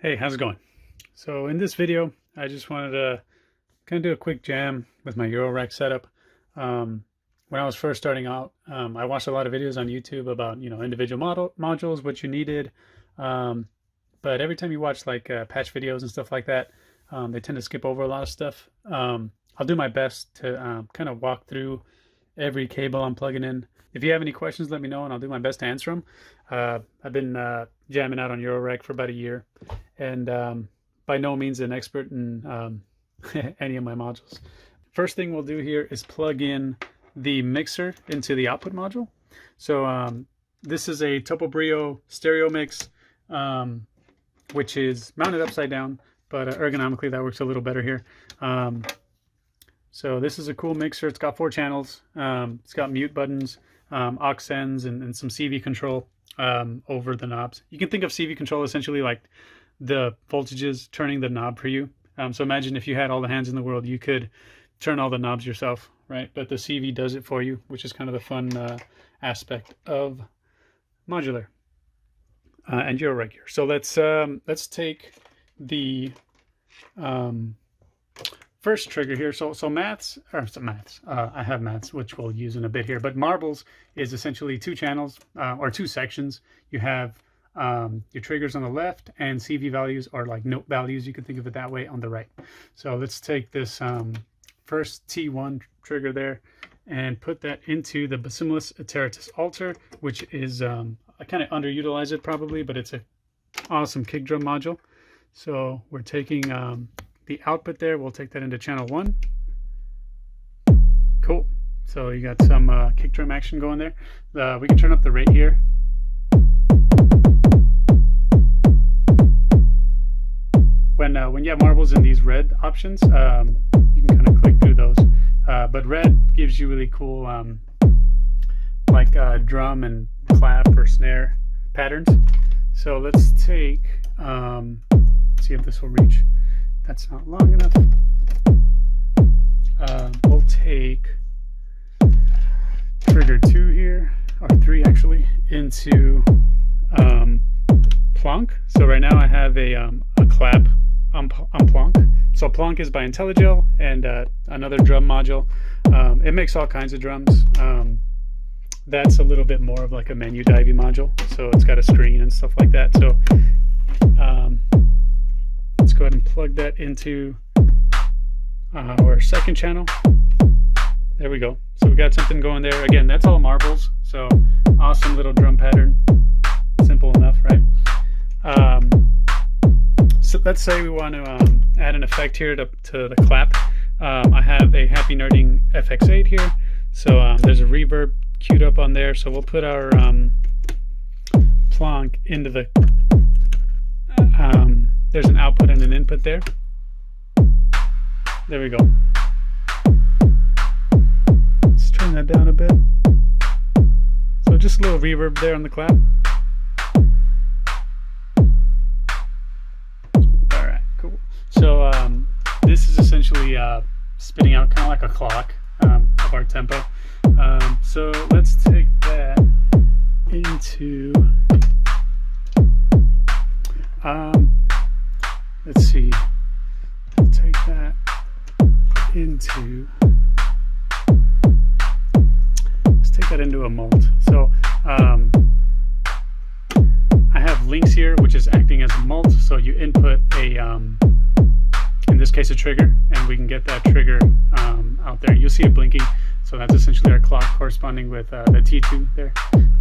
Hey, how's it going? So in this video, I just wanted to kind of do a quick jam with my Eurorack setup. When I was first starting out, I watched a lot of videos on YouTube about, individual modules, what you needed. But every time you watch like patch videos and stuff like that, they tend to skip over a lot of stuff. I'll do my best to kind of walk through every cable I'm plugging in. If you have any questions, let me know and I'll do my best to answer them. I've been jamming out on Eurorack for about a year, and by no means an expert in any of my modules. First thing we'll do here is plug in the mixer into the output module. So this is a Topobrillo Stereomix, which is mounted upside down, but ergonomically that works a little better here. So this is a cool mixer. It's got 4 channels. It's got mute buttons, aux sends, and some CV control over the knobs. You can think of CV control essentially like the voltages turning the knob for you. So imagine if you had all the hands in the world, you could turn all the knobs yourself, right? But the CV does it for you, which is kind of the fun aspect of modular and Eurorack here. So let's take the first trigger here. So maths, I have maths, which we'll use in a bit here, but marbles is essentially 2 channels or 2 sections. You have your triggers on the left and CV values, or like note values, you can think of it that way, on the right. So let's take this first T1 trigger there and put that into the Basilius Iteratus altar, which is, I kind of underutilize it probably, but it's an awesome kick drum module. So we're taking the output there, we'll take that into channel 1. Cool. So you got some kick drum action going there. We can turn up the rate here. When you have marbles in these red options, you can kind of click through those. But red gives you really cool like drum and clap or snare patterns. So let's take, see if this will reach. That's not long enough. We'll take trigger 2 here, or 3 actually, into Plonk. So right now I have a clap on Plonk. So Plonk is by Intellijel, and another drum module. It makes all kinds of drums. That's a little bit more of like a menu divey module. So it's got a screen and stuff like that. So let's go ahead and plug that into our second channel. There we go. So we got something going there. Again, that's all marbles. So awesome little drum pattern. Simple enough, right? So let's say we want to add an effect here to the clap. I have a Happy Nerding FX8 here. So there's a reverb queued up on there. So we'll put our Plonk into the... there's an output and an input there. There we go. Let's turn that down a bit. So just a little reverb there on the clap. Alright, cool. So this is essentially spitting out kind of like a clock of our tempo. So let's take that into... let's see, I'll take that into, let's take that into a mult. So I have links here, which is acting as a mult. So you input a, in this case, a trigger, and we can get that trigger out there. You'll see it blinking. So that's essentially our clock corresponding with the T2 there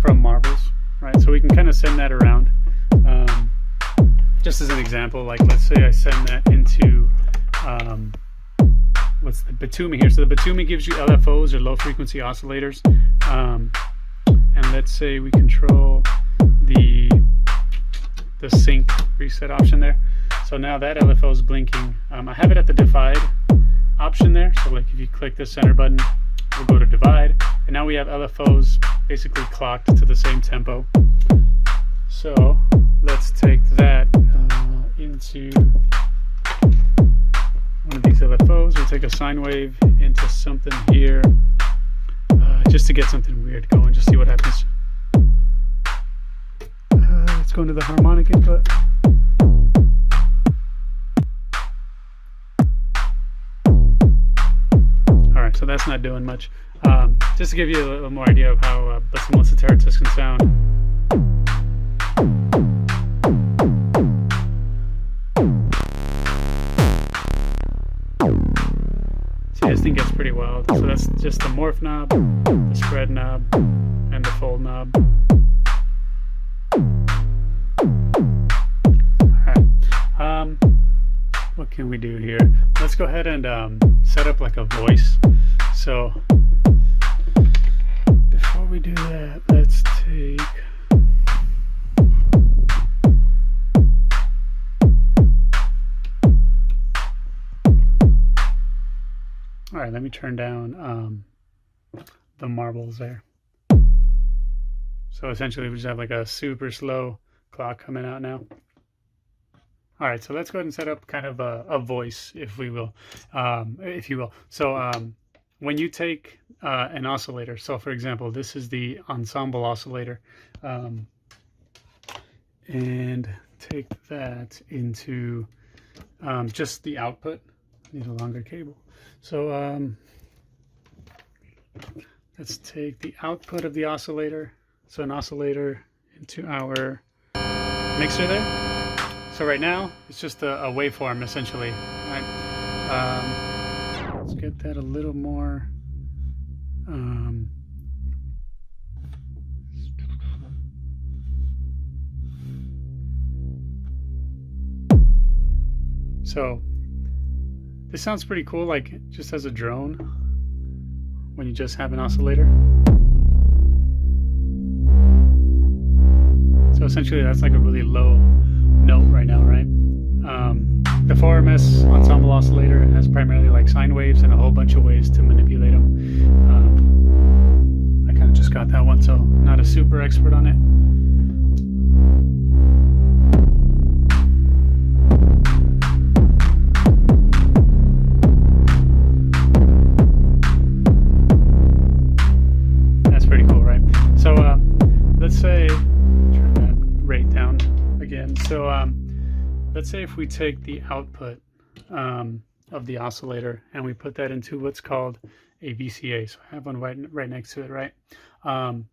from marbles, right? So we can kind of send that around. Just as an example, like let's say I send that into what's the Batumi here. So the Batumi gives you LFOs, or low frequency oscillators, and let's say we control the sync reset option there. So now that LFO is blinking. I have it at the divide option there. So like if you click the center button, we'll go to divide, and now we have LFOs basically clocked to the same tempo. So let's take that into one of these LFOs. We'll take a sine wave into something here, just to get something weird going, just see what happens. Let's go into the harmonic input. so that's not doing much. Just to give you a little more idea of how the Oscillators can sound. See, this thing gets pretty wild. So that's just the morph knob, the spread knob, and the fold knob. Alright. What can we do here? Let's go ahead and set up like a voice. So before we do that, let's take all right, let me turn down the marbles there. So essentially we just have like a super slow clock coming out now. All right, so let's go ahead and set up kind of a voice, if you will. So when you take an oscillator, so for example, this is the Ensemble Oscillator, and take that into just the output. Need a longer cable. So let's take the output of the oscillator, so an oscillator, into our mixer there. So right now, it's just a waveform, essentially. Right? Let's get that a little more. So this sounds pretty cool, like just as a drone, when you just have an oscillator. So essentially, that's like a really low note right now, right? The 4MS Ensemble Oscillator has primarily like sine waves and a whole bunch of ways to manipulate them. I kind of just got that one, so not a super expert on it. That's pretty cool, right? So let's say, turn that rate down again. So let's say if we take the output of the oscillator and we put that into what's called a VCA. So I have one right next to it, right? I'm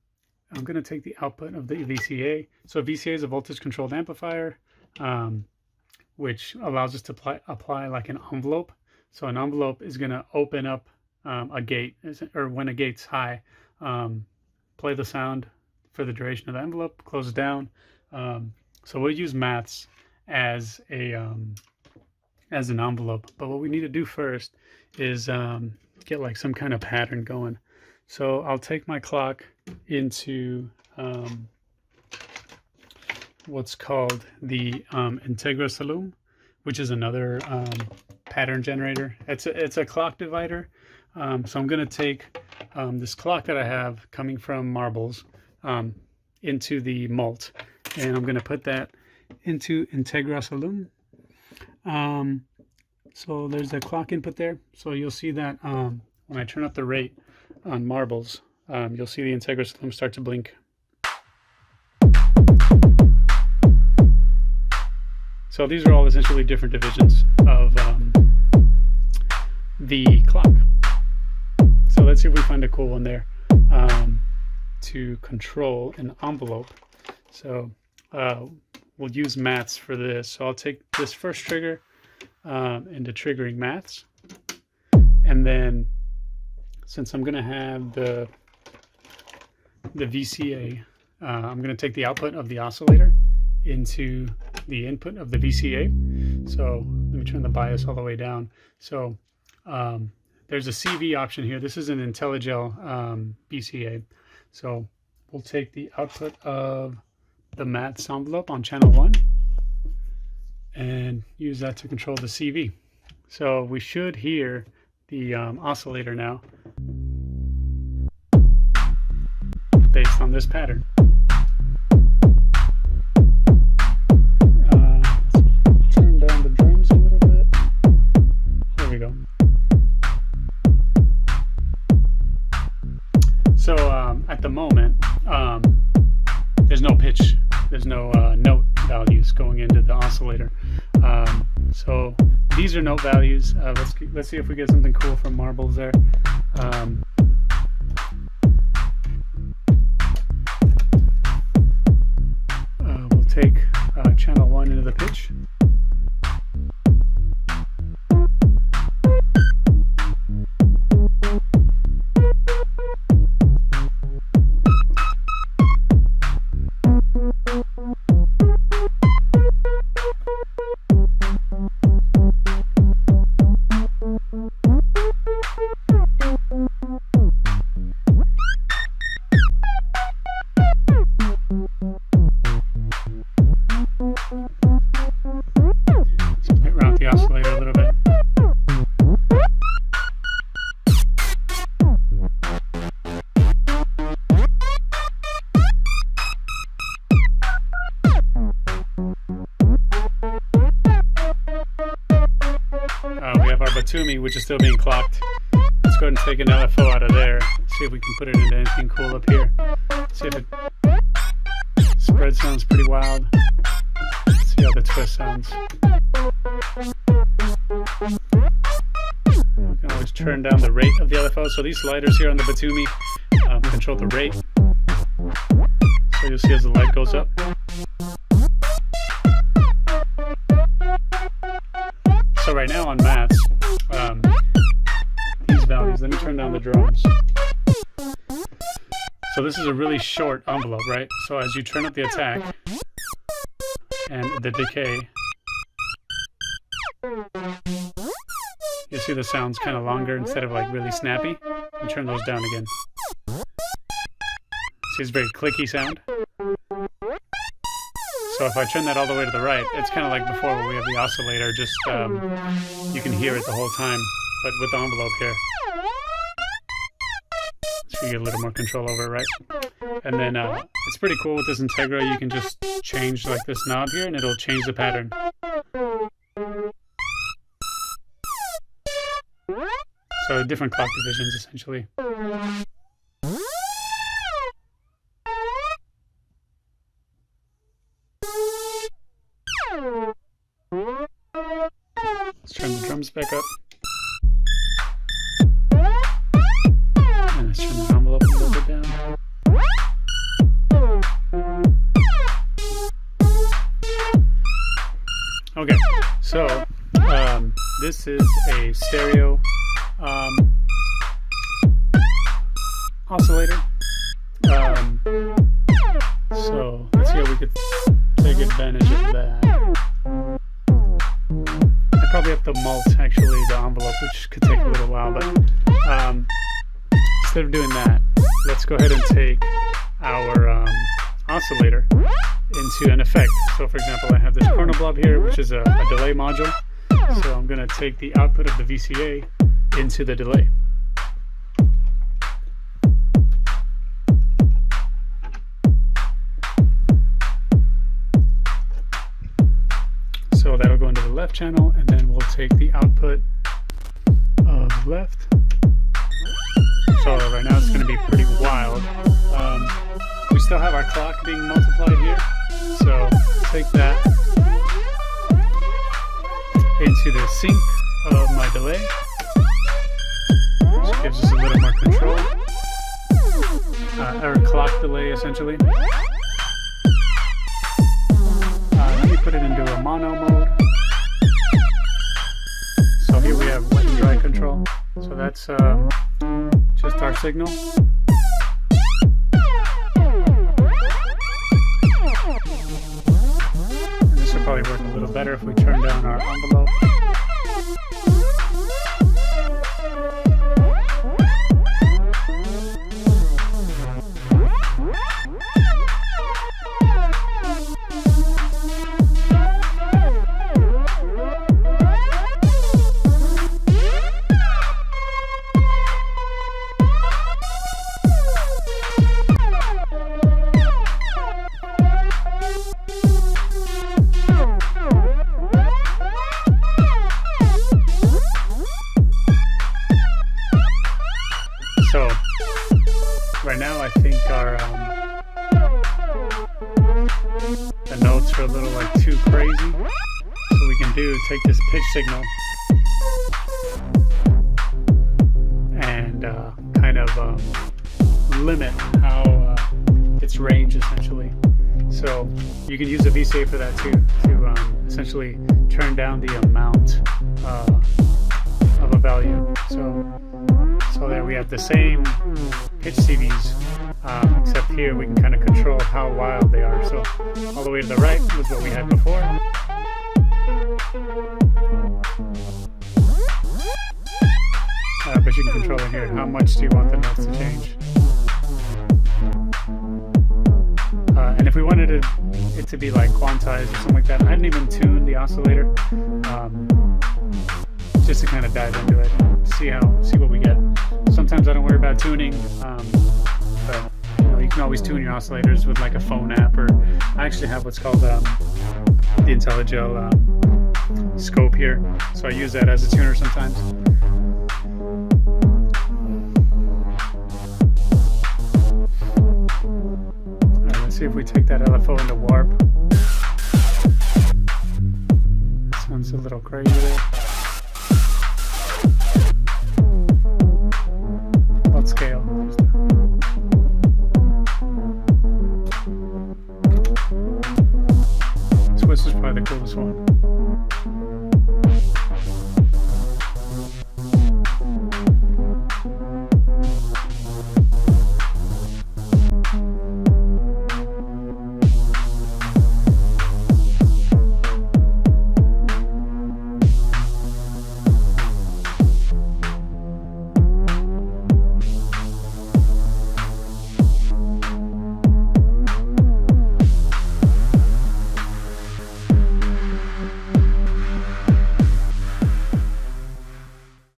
going to take the output of the VCA. So a VCA is a voltage controlled amplifier, which allows us to apply like an envelope. So an envelope is going to open up a gate, or when a gate's high, play the sound for the duration of the envelope, close it down. So we'll use maths as an envelope, but what we need to do first is get like some kind of pattern going. So I'll take my clock into what's called the Integra Solum, which is another pattern generator. It's a clock divider. So I'm going to take this clock that I have coming from marbles into the mult, and I'm going to put that into Integra Solum. So there's a clock input there. So you'll see that when I turn up the rate on marbles, you'll see the Integra Solum start to blink. So these are all essentially different divisions of the clock. So let's see if we find a cool one there to control an envelope. So we'll use maths for this. So I'll take this first trigger into triggering maths, and then since I'm going to have the VCA, I'm going to take the output of the oscillator into the input of the VCA. So let me turn the bias all the way down. So there's a CV option here. This is an Intellijel VCA. So we'll take the output of the maths envelope on channel 1 and use that to control the CV. So we should hear the oscillator now based on this pattern. Let's turn down the drums a little bit. There we go. So at the moment, there's no pitch, there's no note values going into the oscillator. So these are note values. Let's see if we get something cool from marbles there. We'll take channel 1 into the pitch. Around the oscillator a little bit. We have our Batumi, which is still being clocked. Let's go ahead and take an LFO out of there. See if we can put it into anything cool up here. See if it spread sounds pretty wild. Let's see how the twist sounds. We can always turn down the rate of the LFO. So these sliders here on the Batumi control the rate. So you'll see as the light goes up. So right now on mats, these values, let me turn down the drums. So this is a really short envelope, right? So as you turn up the attack and the decay, you see the sounds kind of longer instead of like really snappy. And turn those down again. See, it's a very clicky sound. So if I turn that all the way to the right, it's kind of like before where we have the oscillator, just you can hear it the whole time, but with the envelope here. So you get a little more control over it, right? And then it's pretty cool with this Integra, you can just change like this knob here and it'll change the pattern. So different clock divisions essentially. Let's turn the drums back up. And let's turn the envelope a little bit down. Okay, so this is a stereo oscillator. So let's see how we could take advantage of that. I probably have to mult actually the envelope, which could take a little while, but instead of doing that, let's go ahead and take our oscillator into an effect. So for example, I have this Chronoblob here, which is a delay module. So I'm going to take the output of the VCA into the delay. So that'll go into the left channel, and then we'll take the output of left. So right now it's going to be pretty wild. We still have our clock being multiplied here, so take that into the sync of my delay, which gives us a little more control, or clock delay essentially. Let me put it into a mono mode. So here we have wet and dry control. So that's just our signal. And this will probably work a little better if we turn down our envelope. take this pitch signal and kind of limit how its range essentially. So you can use a VCA for that too, to essentially turn down the amount of a value. So there we have the same pitch CVs, except here we can kind of control how wild they are. So all the way to the right was what we had before. But you can control it here. How much do you want the notes to change? And if we wanted it to be like quantized or something like that, I didn't even tune the oscillator, just to kind of dive into it and see what we get. Sometimes I don't worry about tuning, but you can always tune your oscillators with like a phone app, or I actually have what's called the Intellijel scope here, so I use that as a tuner sometimes. Alright, let's see if we take that LFO into warp. Sounds a little crazy there.